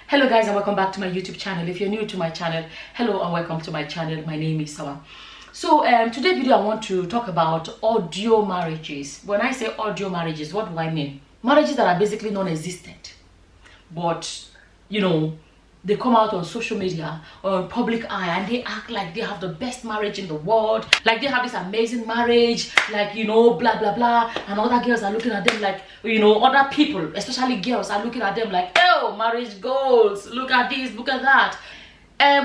Hello guys, and welcome back to my YouTube channel. If you're new to my channel, hello and welcome to my channel. My name is Sawa. So today's video I want to talk about audio marriages. When I say audio marriages, what do I mean? Marriages that are basically non-existent, but you know, they come out on social media or in public eye and they act like they have the best marriage in the world, like they have this amazing marriage, like, you know, blah blah blah, and other girls are looking at them like, you know, other people, especially girls, are looking at them like, oh, marriage goals, look at this, look at that.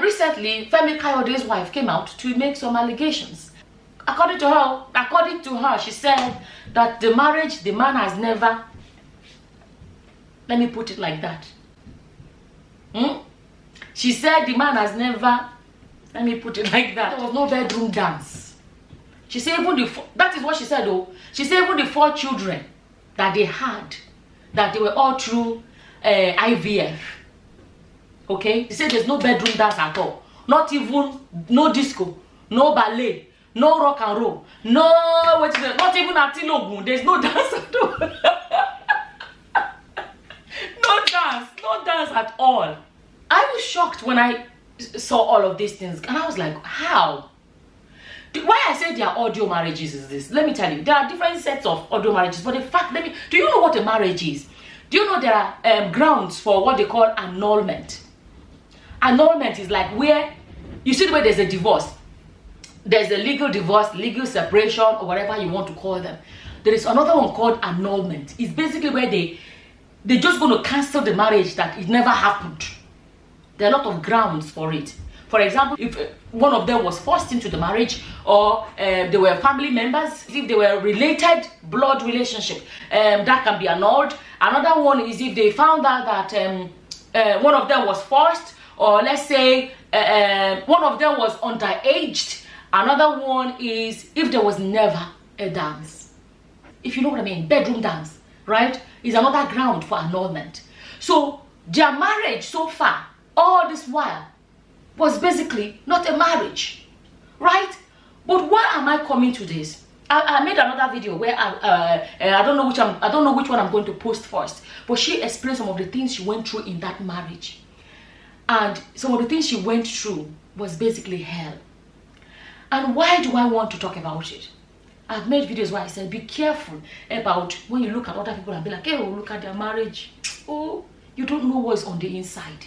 Recently, Femi Kayode's wife came out to make some allegations. According to her, she said that the marriage, the man has never, let me put it like that. She said the man has never, let me put it like that, there was no bedroom dance. She said even that is what she said though. She said even the 4 children that they had, that they were all through IVF. Okay? She said there's no bedroom dance at all. Not even, no disco, no ballet, no rock and roll, no, not even Atilogun. There's no dance at all. No dance at all. I was shocked when I saw all of these things, and I was like, how? Why I say they are audio marriages is this. Let me tell you, there are different sets of audio marriages, but in fact, do you know what a marriage is? Do you know there are grounds for what they call annulment? Annulment is like where, you see the way there's a divorce. There's a legal divorce, legal separation, or whatever you want to call them. There is another one called annulment. It's basically where they're just going to cancel the marriage, that it never happened. There are a lot of grounds for it. For example, if one of them was forced into the marriage, or they were family members, if they were related, blood relationship, that can be annulled. Another one is if they found out that one of them was forced, or let's say one of them was underaged. Another one is if there was never a dance. If you know what I mean, bedroom dance, right, is another ground for annulment. So their marriage so far, all this while, was basically not a marriage, right? But why am I coming to this? I made another video where I don't know which one I'm going to post first, but she explained some of the things she went through in that marriage, and some of the things she went through was basically hell. And why do I want to talk about it? I've made videos where I said be careful about when you look at other people and be like, hey, oh, look at their marriage. Oh, you don't know what's on the inside.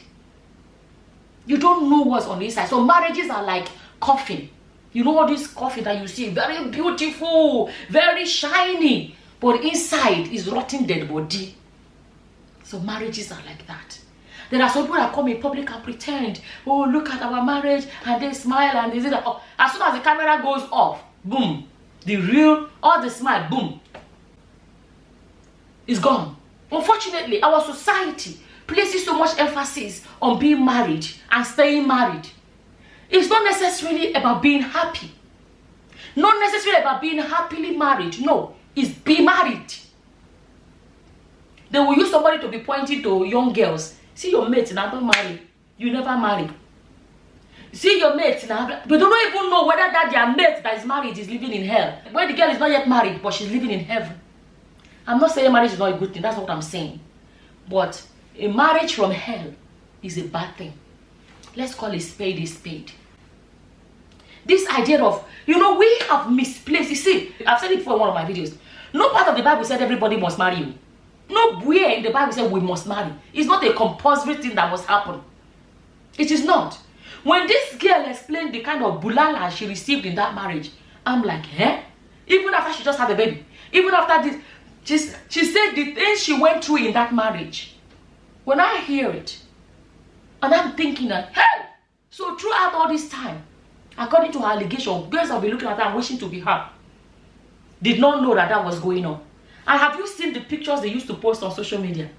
You don't know what's on the inside. So marriages are like coffin. You know all this coffin that you see, very beautiful, very shiny, but inside is rotten dead body. So marriages are like that. There are some people that come in public and pretend, oh, look at our marriage, and they smile and they say that, oh, as soon as the camera goes off, boom, the real, all the smile, boom, is gone. Unfortunately, our society places so much emphasis on being married and staying married. It's not necessarily about being happy. Not necessarily about being happily married. No, it's be married. They will use somebody to be pointing to young girls. See your mate now, don't marry. You never marry. See your mate now, but they don't even know whether that their mate that is married is living in hell. When the girl is not yet married, but she's living in heaven. I'm not saying marriage is not a good thing. That's not what I'm saying. But a marriage from hell is a bad thing. Let's call a spade a spade. This idea of, you know, we have misplaced. You see, I've said it before in one of my videos. No part of the Bible said everybody must marry you. Nowhere in the Bible said we must marry. It's not a compulsory thing that must happen. It is not. When this girl explained the kind of bulala she received in that marriage, I'm like, eh? Even after she just had a baby. Even after this, she said the things she went through in that marriage. When I hear it, and I'm thinking that, hey, so throughout all this time, according to her allegation, girls have been looking at her and wishing to be her, did not know that was going on. And have you seen the pictures they used to post on social media?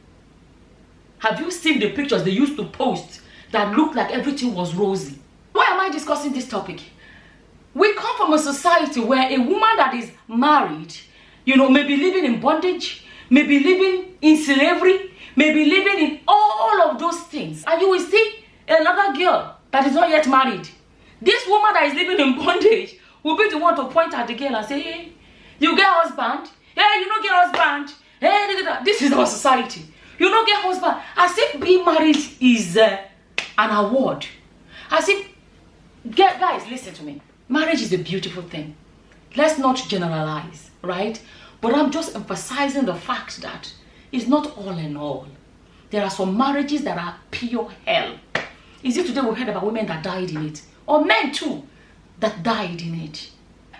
Have you seen the pictures they used to post that looked like everything was rosy? Why am I discussing this topic? We come from a society where a woman that is married, you know, may be living in bondage, may be living in slavery, may be living in all of those things. And you will see another girl that is not yet married. This woman that is living in bondage will be the one to point at the girl and say, hey, you get husband? Hey, you don't get husband? Hey, this is our society. You don't get husband. As if being married is an award. As if, guys, listen to me. Marriage is a beautiful thing. Let's not generalize, right? But I'm just emphasizing the fact that it's not all in all. There are some marriages that are pure hell. Is it today we heard about women that died in it? Or men too, that died in it?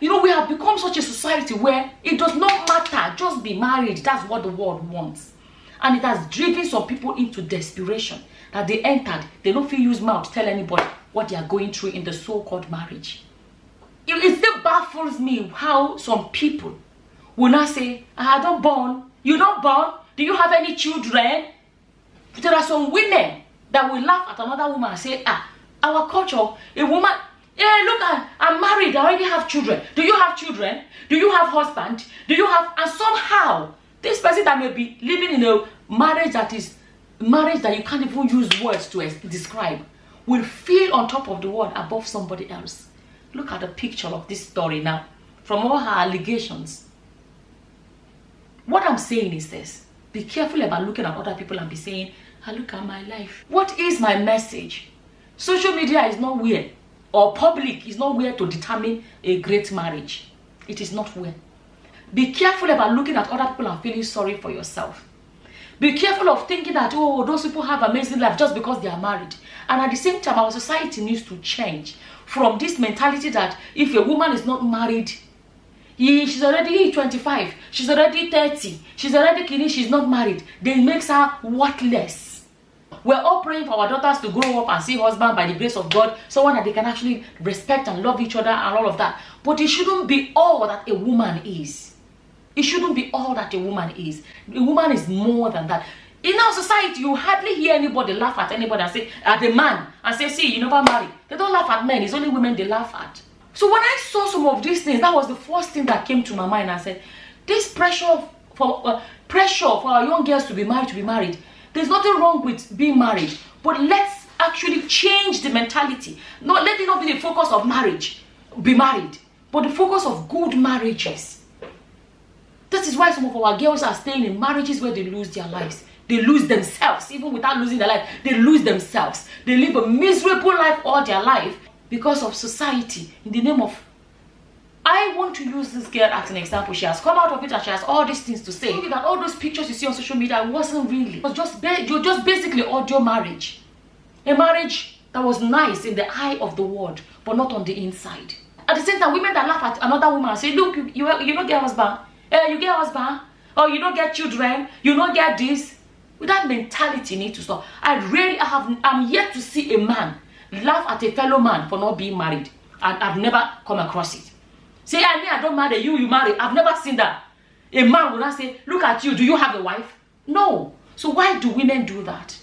You know, we have become such a society where it does not matter, just be married. That's what the world wants. And it has driven some people into desperation. That they entered, they don't feel use mouth to tell anybody what they are going through in the so-called marriage. It still baffles me how some people will not say, I don't born. You don't born? Do you have any children? There are some women that will laugh at another woman and say, our culture, a woman, yeah, look, I'm married, I already have children. Do you have children? Do you have husband? Do you have, and somehow, this person that may be living in a marriage that you can't even use words to describe, will feel on top of the world above somebody else. Look at the picture of this story now, from all her allegations. What I'm saying is this: be careful about looking at other people and be saying, look at my life. What is my message? Social media is not where, or public is not where to determine a great marriage. It is not where. Be careful about looking at other people and feeling sorry for yourself. Be careful of thinking that, oh, those people have amazing life just because they are married. And at the same time, our society needs to change from this mentality that if a woman is not married, she's already 25, she's already 30, she's already kidding, she's not married, then it makes her worthless. We're all praying for our daughters to grow up and see husband by the grace of God, someone that they can actually respect and love each other and all of that. But it shouldn't be all that a woman is. It shouldn't be all that a woman is. A woman is more than that. In our society, you hardly hear anybody laugh at anybody and say, at a man, and say, see, you never marry. They don't laugh at men, it's only women they laugh at. So when I saw some of these things, that was the first thing that came to my mind. I said, this pressure for our young girls to be married, there's nothing wrong with being married, but let's actually change the mentality. Let it not be the focus of marriage, be married, but the focus of good marriages. That is why some of our girls are staying in marriages where they lose their lives. They lose themselves. Even without losing their life, they lose themselves. They live a miserable life all their life because of society, in the name of... I want to use this girl as an example. She has come out of it and she has all these things to say. That all those pictures you see on social media wasn't really. It was just basically audio marriage. A marriage that was nice in the eye of the world, but not on the inside. At the same time, women that laugh at another woman and say, look, you don't get husband. You get husband. Or you don't get children. You don't get this. With that mentality need to stop. I'm yet to see a man laugh at a fellow man for not being married. And I've never come across it. Say, I don't marry you, you marry. I've never seen that. A man will not say, look at you, do you have a wife? No. So why do women do that?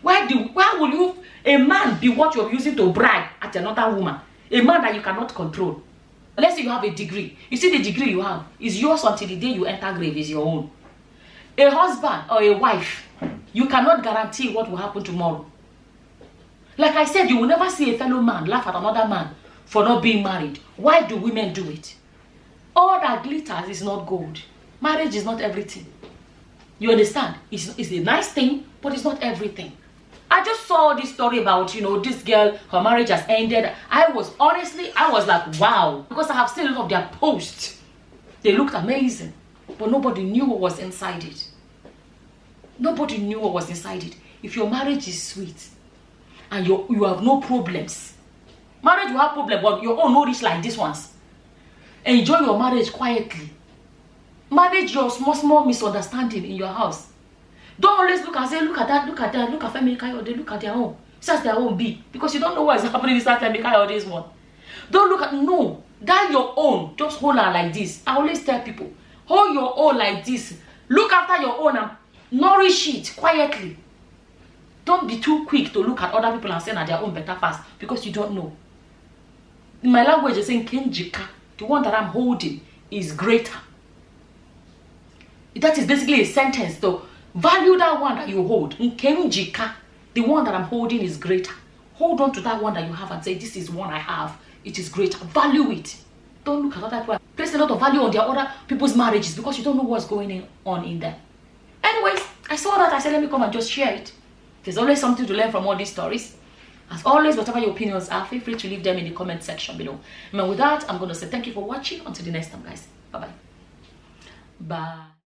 Why will a man be what you're using to brag at another woman? A man that you cannot control. Let's say you have a degree. You see the degree you have is yours until the day you enter grave, is your own. A husband or a wife, you cannot guarantee what will happen tomorrow. Like I said, you will never see a fellow man laugh at another man for not being married. Why do women do it? All that glitters is not gold. Marriage is not everything. You understand? It's a nice thing, but it's not everything. I just saw this story about, this girl, her marriage has ended. I was like, wow. Because I have seen a lot of their posts. They looked amazing. But nobody knew what was inside it. Nobody knew what was inside it. If your marriage is sweet and you have no problems, marriage will have problems, but your own no reach like this ones. Enjoy your marriage quietly. Manage your small misunderstanding in your house. Don't always look and say, look at that, look at Femi, Kayode, look at their own. Such their own be. Because you don't know what is happening inside Femi, Kayode's one. Don't look at, no. That your own. Just hold her like this. I always tell people, hold your own like this. Look after your own and nourish it quietly. Don't be too quick to look at other people and say that their own better fast, because you don't know. In my language, they say Kenjika, the one that I'm holding is greater. That is basically a sentence. So value that one that you hold. Kenjika, the one that I'm holding is greater. Hold on to that one that you have and say, this is one I have. It is greater. Value it. Don't look at other people. Place a lot of value on their other people's marriages because you don't know what's going on in there. Anyways, I saw that. I said, let me come and just share it. There's always something to learn from all these stories. As always, whatever your opinions are, feel free to leave them in the comment section below. And with that, I'm going to say thank you for watching. Until the next time, guys. Bye-bye. Bye.